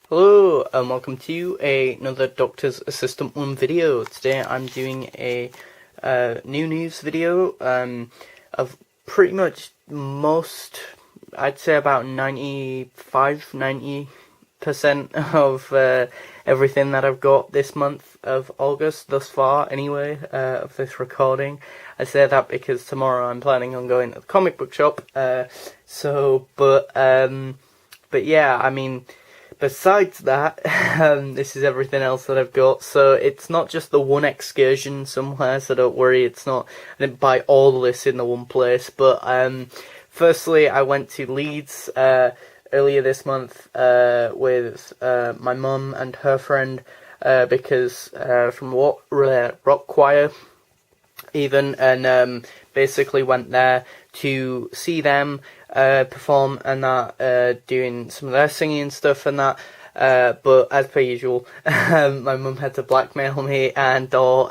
Hello and welcome to another Doctor's Assistant 1 video. Today I'm doing a new news video of pretty much most, I'd say about 90% of everything that I've got this month of August thus far anyway, of this recording. I say that because tomorrow I'm planning on going to the comic book shop, but yeah, I mean, besides that, this is everything else that I've got. So it's not just the one excursion somewhere, so don't worry, I didn't buy all this in the one place. But firstly, I went to Leeds earlier this month with my mum and her friend, because from rock choir even, and basically went there to see them perform and that, doing some of their singing and stuff and that, but as per usual, my mum had to blackmail me and all,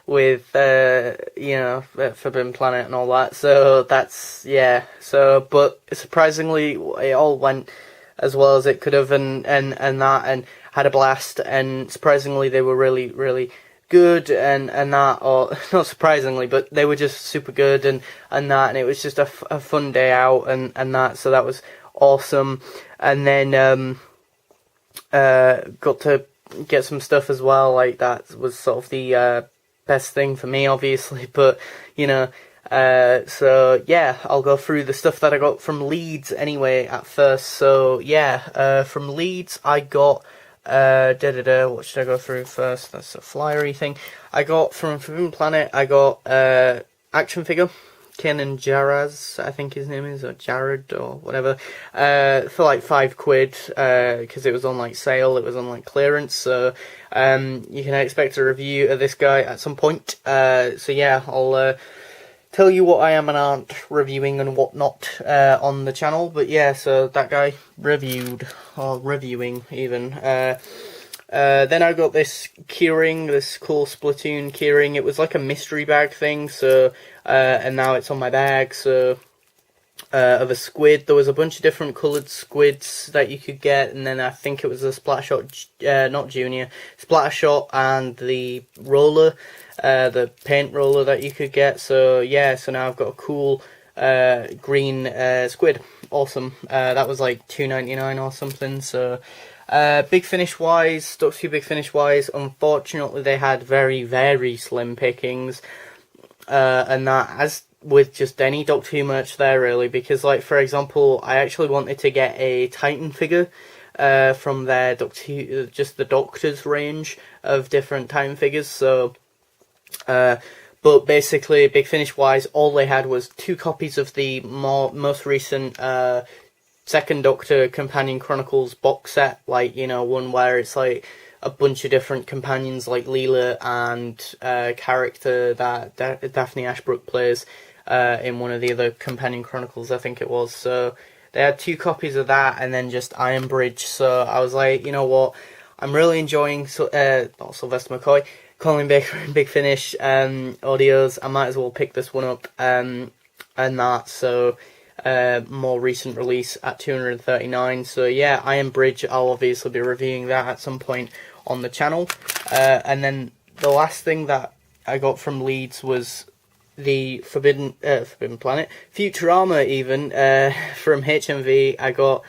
with, Forbidden Planet and all that, so that's, yeah, so, but surprisingly, it all went as well as it could have, and that, and had a blast, and surprisingly, they were really, really good, and that, or not surprisingly, but they were just super good, and that, and it was just a fun day out, and that, so that was awesome. And then got to get some stuff as well, like that was sort of the best thing for me, obviously, but so yeah, I'll go through the stuff that I got from Leeds anyway at first. So yeah, from Leeds I got what should I go through first? That's a flyery thing. I got from Forbidden Planet, I got action figure, Ken and Jaraz, I think his name is, or Jared, or whatever, for like £5, because it was on like sale, it was on like clearance, so you can expect a review of this guy at some point. So yeah, I'll tell you what I am and aren't reviewing and what not on the channel, but yeah, so that guy reviewed, or reviewing even. Then I got this keyring, this cool Splatoon keyring. It was like a mystery bag thing, so, and now it's on my bag, so, of a squid. There was a bunch of different coloured squids that you could get, and then I think it was a Splattershot, not Junior, Splattershot and the roller, the paint roller that you could get. So yeah, so now I've got a cool green squid. Awesome. That was like $2.99 or something. So Big Finish wise, Doctor Who Big Finish wise, unfortunately they had very, very slim pickings, and that, as with just any Doctor Who merch there really, because like for example, I actually wanted to get a Titan figure from their Doctor Who, just the Doctor's range of different Titan figures, so but basically, Big Finish wise, all they had was 2 copies of the most recent Second Doctor Companion Chronicles box set, like, one where it's like a bunch of different companions, like Leela and character that Daphne Ashbrook plays in one of the other Companion Chronicles, I think it was. So they had 2 copies of that, and then just Iron Bridge. So I was like, you know what, I'm really enjoying not Sylvester McCoy, Colin Baker and Big Finish audios. I might as well pick this one up, and that, so more recent release at $239. So yeah, Iron Bridge, I'll obviously be reviewing that at some point on the channel. And then the last thing that I got from Leeds was the Forbidden Planet Futurama, even from HMV. I got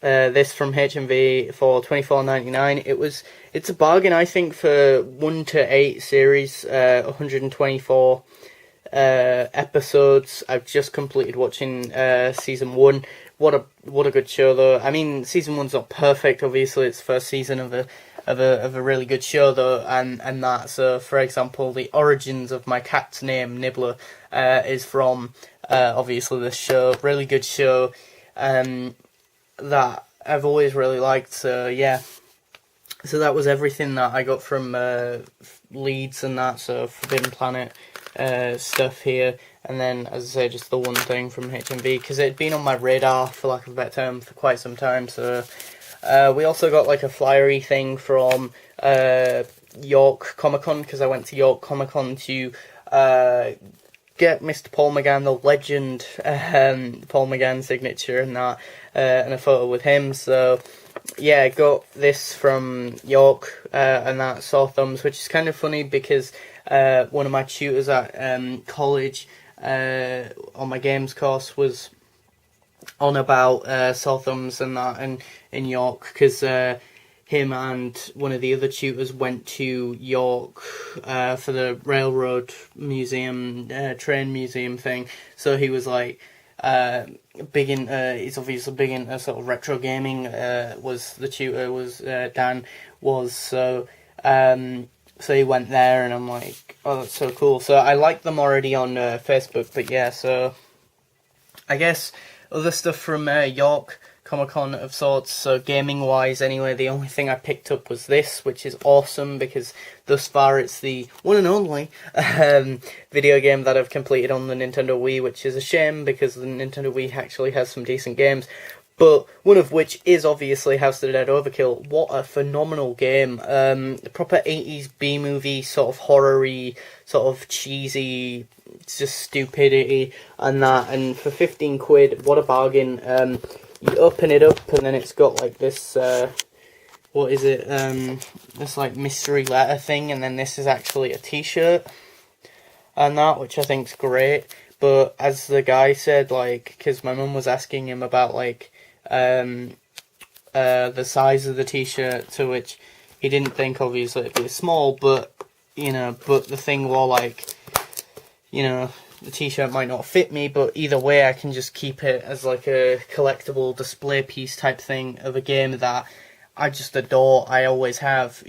this from HMV for $24.99. It's a bargain, I think, for 1 to 8 series, 124 episodes. I've just completed watching season 1. What a good show, though. I mean, season 1's not perfect. Obviously, it's the first season of a really good show, though, and that. So, for example, the origins of my cat's name, Nibbler, is from obviously this show. Really good show. That I've always really liked, so yeah. So that was everything that I got from Leeds and that, so Forbidden Planet stuff here, and then, as I say, just the one thing from HMV, because it had been on my radar, for lack of a better term, for quite some time. So we also got like a flyery thing from York Comic Con, because I went to York Comic Con to get Mr. Paul McGann, the legend, Paul McGann signature and that, and a photo with him. So yeah, got this from York, and that Sore Thumbs, which is kind of funny because one of my tutors at college on my games course was on about Sore Thumbs and that and in York, because him and one of the other tutors went to York for the railroad museum, train museum thing. So he was like big in. He's obviously big into sort of retro gaming. Was the tutor was Dan was so. So he went there, and I'm like, oh, that's so cool. So I like them already on Facebook, but yeah. So I guess other stuff from York Comic Con of sorts. So gaming wise, anyway, the only thing I picked up was this, which is awesome because thus far it's the one and only video game that I've completed on the Nintendo Wii, which is a shame because the Nintendo Wii actually has some decent games. But one of which is obviously House of the Dead Overkill. What a phenomenal game. Proper 80s B-movie, sort of horror-y, sort of cheesy, just stupidity and that. And for 15 quid, what a bargain. You open it up and then it's got like this, what is it? This like mystery letter thing, and then this is actually a t-shirt and that, which I think's great. But as the guy said, like, because my mum was asking him about like the size of the t-shirt, to which he didn't think obviously it'd be small, but but the thing was like, the t-shirt might not fit me, but either way I can just keep it as like a collectible display piece type thing of a game that I just adore. I always have,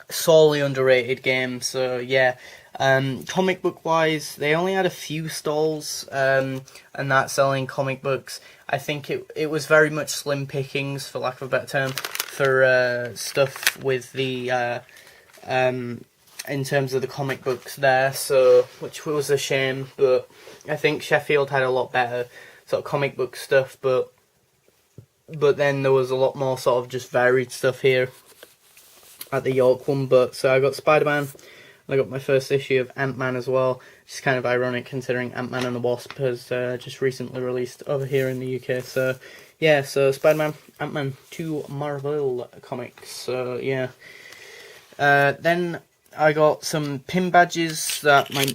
sorely underrated game. So yeah. Comic book wise, they only had a few stalls, and that selling comic books. I think it was very much slim pickings, for lack of a better term, for stuff with the in terms of the comic books there. So, which was a shame, but I think Sheffield had a lot better sort of comic book stuff, but then there was a lot more sort of just varied stuff here at the York one. But so I got Spider-Man. I got my first issue of Ant-Man as well, which is kind of ironic considering Ant-Man and the Wasp has just recently released over here in the UK. So, yeah, so Spider-Man, Ant-Man, 2 Marvel comics. So, yeah. Then I got some pin badges that my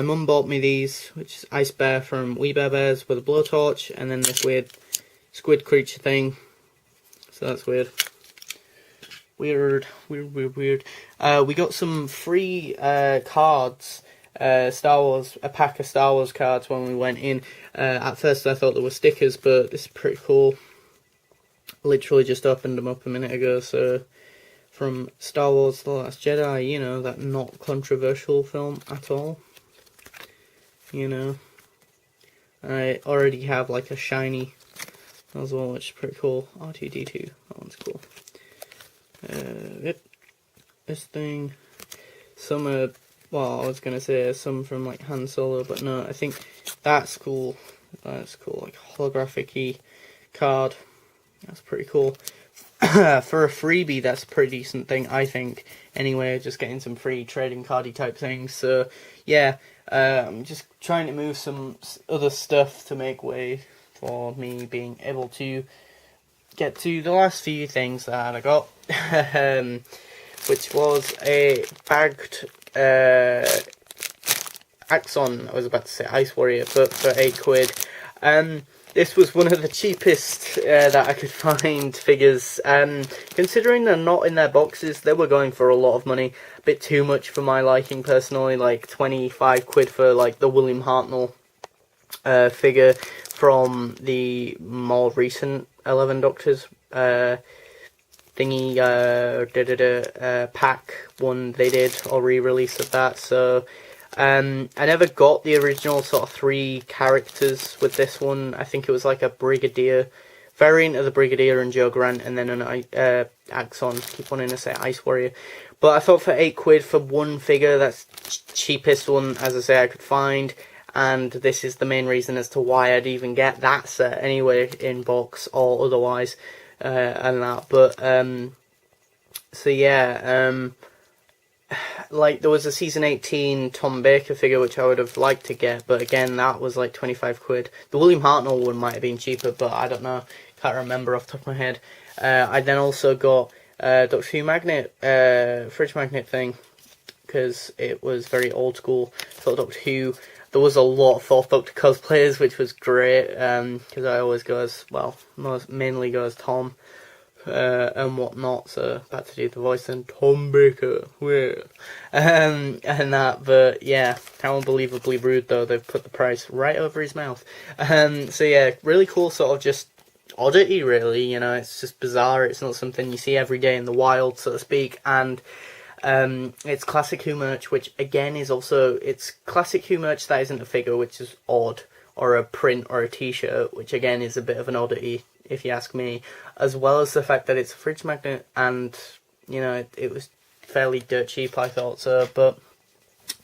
mum bought me these, which is Ice Bear from We Bare Bears with a blowtorch, and then this weird squid creature thing. So that's weird. Weird. We got some free cards, Star Wars, a pack of Star Wars cards when we went in. At first I thought they were stickers, but this is pretty cool. Literally just opened them up a minute ago. So from Star Wars The Last Jedi, that not controversial film at all. I already have like a shiny as well, which is pretty cool. R2-D2, that one's cool. This thing, some I was gonna say some from like Han Solo, but no, I think that's cool. Like holographic-y card. That's pretty cool. For a freebie, that's a pretty decent thing, I think. Anyway, just getting some free trading cardy type things. So yeah, I'm just trying to move some other stuff to make way for me being able to get to the last few things that I got, which was a bagged Axon. I was about to say Ice Warrior, but for £8. This was one of the cheapest that I could find figures. Considering they're not in their boxes, they were going for a lot of money. A bit too much for my liking personally, like 25 quid for like the William Hartnell figure from the more recent 11 Doctors thingy pack one they did, or re-release of that. So I never got the original sort of 3 characters with this one. I think it was like a Brigadier variant of the Brigadier and Joe Grant, and then an Axon. Keep wanting to say Ice Warrior, but I thought for £8 for one figure, that's cheapest one, as I say, I could find. And this is the main reason as to why I'd even get that set anyway, in box or otherwise, and that. But so yeah, like there was a season 18 Tom Baker figure which I would have liked to get, but again that was like 25 quid. The William Hartnell one might have been cheaper, but I don't know, can't remember off the top of my head. I then also got Doctor Who magnet, fridge magnet thing, because it was very old school for Doctor Who. There was a lot of Fourth Doctor cosplayers, which was great, because I always go as, well, mainly go as Tom, and whatnot, so I had to do the voice and Tom Baker, and that, but yeah, how unbelievably rude though, they've put the price right over his mouth. So yeah, really cool sort of just oddity really, you know, it's just bizarre, it's not something you see every day in the wild, so to speak, and it's Classic Who merch, which again is also, it's Classic Who merch that isn't a figure, which is odd, or a print or a t-shirt, which again is a bit of an oddity, if you ask me, as well as the fact that it's a fridge magnet, and, you know, it was fairly dirt cheap, I thought so, but,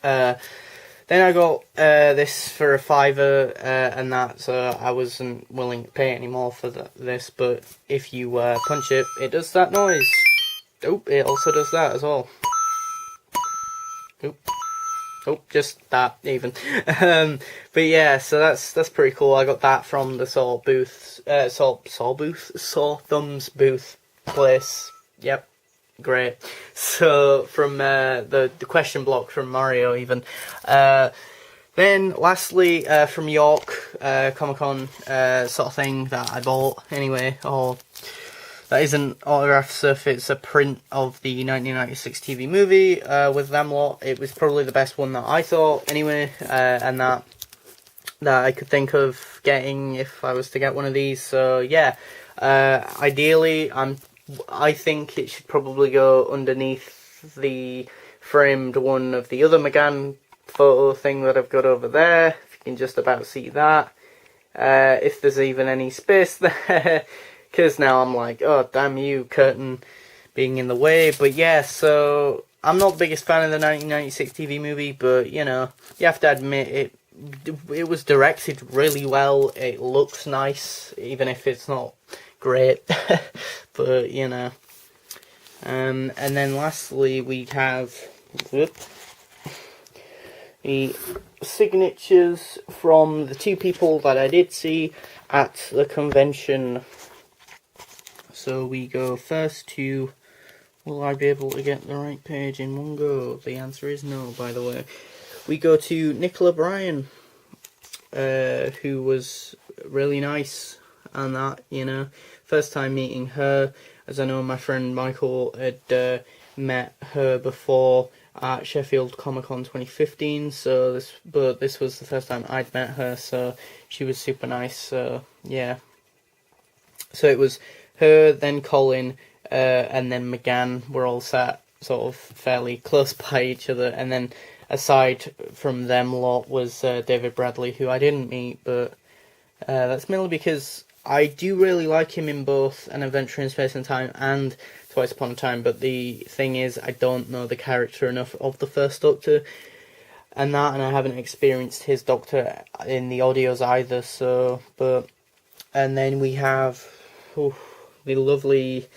then I got, this for a £5, and that, so I wasn't willing to pay any more for this, but if you, punch it, it does that noise. Oh, it also does that as well. Oh, just that even. But yeah, so that's pretty cool. I got that from the Saw Thumbs booth place. Yep, great. So from the question block from Mario even. Then lastly from York Comic Con sort of thing that I bought anyway, or that isn't autograph stuff, it's a print of the 1996 TV movie with them lot. It was probably the best one that I thought anyway, and that I could think of getting if I was to get one of these. So yeah, ideally I think it should probably go underneath the framed one of the other McGann photo thing that I've got over there, if you can just about see that, if there's even any space there. Because now I'm like, oh, damn you, curtain being in the way. But yeah, so I'm not the biggest fan of the 1996 TV movie, but, you know, you have to admit it was directed really well. It looks nice, even if it's not great. But, you know. And then lastly, we have the signatures from the two people that I did see at the convention. So we go first to, will I be able to get the right page in one go? The answer is no, by the way. We go to Nicola Bryan, who was really nice and that, you know. First time meeting her, as I know my friend Michael had met her before at Sheffield Comic Con 2015, so this was the first time I'd met her, so she was super nice, so yeah. So it was her, then Colin, and then McGann were all sat sort of fairly close by each other, and then aside from them lot was David Bradley, who I didn't meet, but that's mainly because I do really like him in both An Adventure in Space and Time and Twice Upon a Time, but the thing is, I don't know the character enough of the first Doctor, and I haven't experienced his Doctor in the audios either, so, but, and then we have the lovely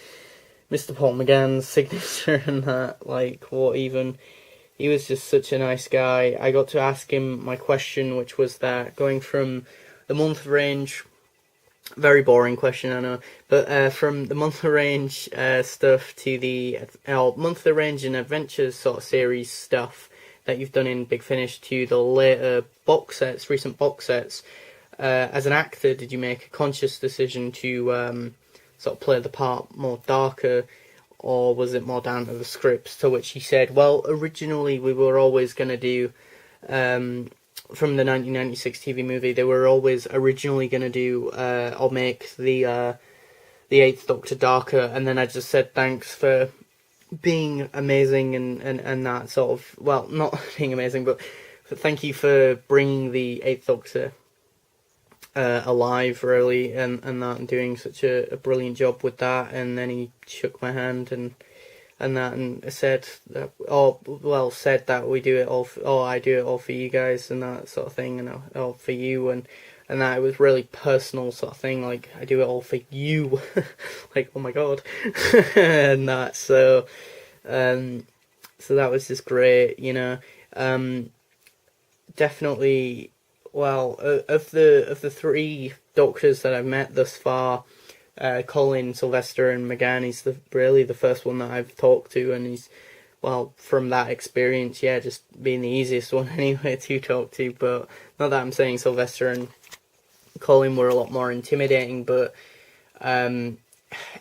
Mr. Paul McGann's signature and that, like, what even, he was just such a nice guy. I got to ask him my question, which was that, going from the month range, very boring question, I know, but from the monthly range stuff to the monthly range and adventures sort of series stuff that you've done in Big Finish to the later box sets, recent box sets, as an actor, did you make a conscious decision to sort of play the part more darker, or was it more down to the scripts? To which he said, well, originally we were always going to do, from the 1996 TV movie, they were always originally going to do, or make the Eighth Doctor darker, and then I just said thanks for being amazing and that sort of, well, not being amazing, but thank you for bringing the Eighth Doctor alive, really, and that, and doing such a brilliant job with that. And then he shook my hand and that, and said that, said that we do it all I do it all for you guys, and that sort of thing, and all for you, and that. It was really personal sort of thing, like, I do it all for you. Like, oh my god. And that, so that was just great, you know. Definitely, well, of the three Doctors that I've met thus far, Colin, Sylvester, and McGann. He's really the first one that I've talked to, and he's, well, from that experience, yeah, just being the easiest one anyway to talk to. But not that I'm saying Sylvester and Colin were a lot more intimidating, but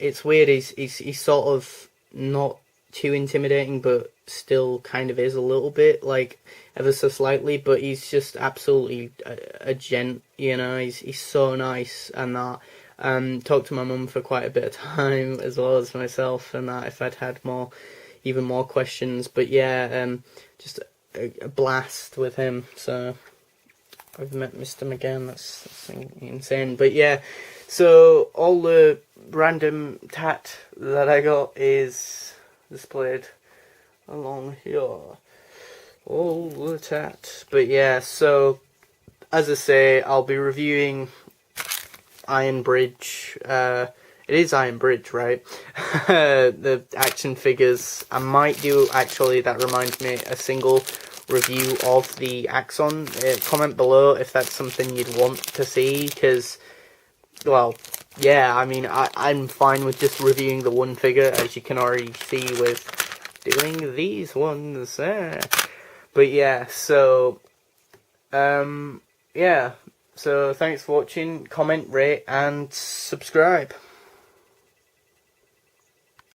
it's weird. He's sort of not too intimidating, but still kind of is a little bit, like, ever so slightly. But he's just absolutely a gent, you know. He's so nice, and that. Talked to my mum for quite a bit of time, as well as myself, and that, if I'd had even more questions. But yeah, just a blast with him. So I've met Mr. McGann. That's insane. But yeah, so all the random tat that I got is displayed along here. All the tat. But yeah, so as I say, I'll be reviewing Iron Bridge. It is Iron Bridge, right? The action figures. I might do, actually, that reminds me, a single review of the Axon. Comment below if that's something you'd want to see, because, well, yeah, I mean, I'm fine with just reviewing the one figure, as you can already see with doing these ones. But yeah, so, yeah. So thanks for watching, comment, rate, and subscribe.